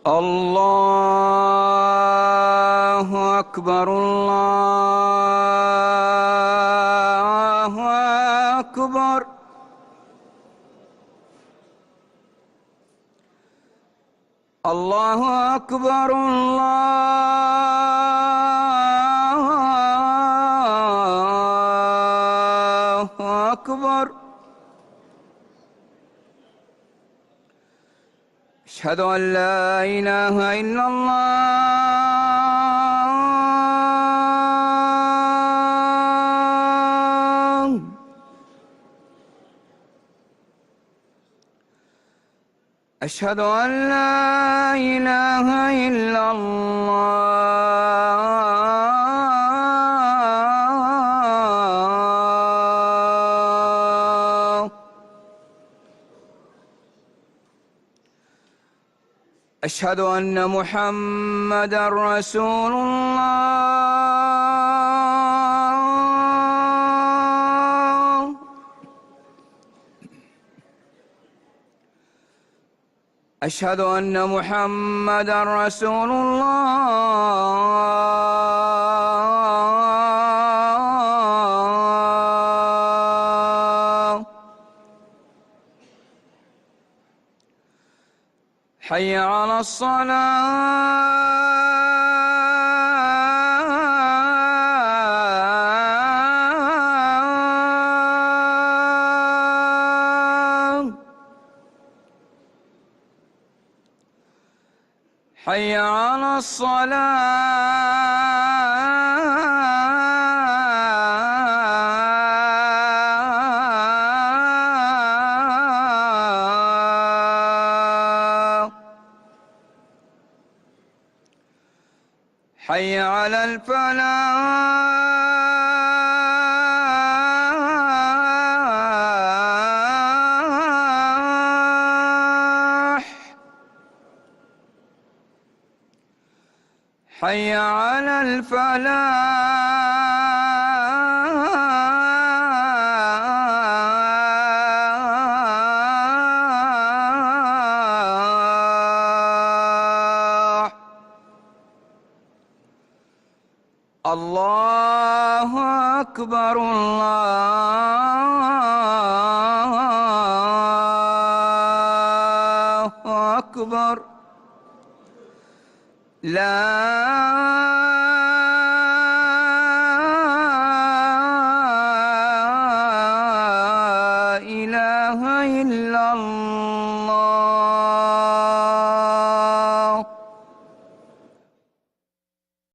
الله أكبر الله أكبر. الله أكبر الله أكبر. أشهد أن لا إله إلا الله. أشهد أن لا إله إلا الله. أشهد أن محمدًا رسول الله. أشهد أن محمدًا رسول الله. حي على الصلاة. حي على الصلاة. حي على الفلاح. حي على الفلاح. الله أكبر الله أكبر. لا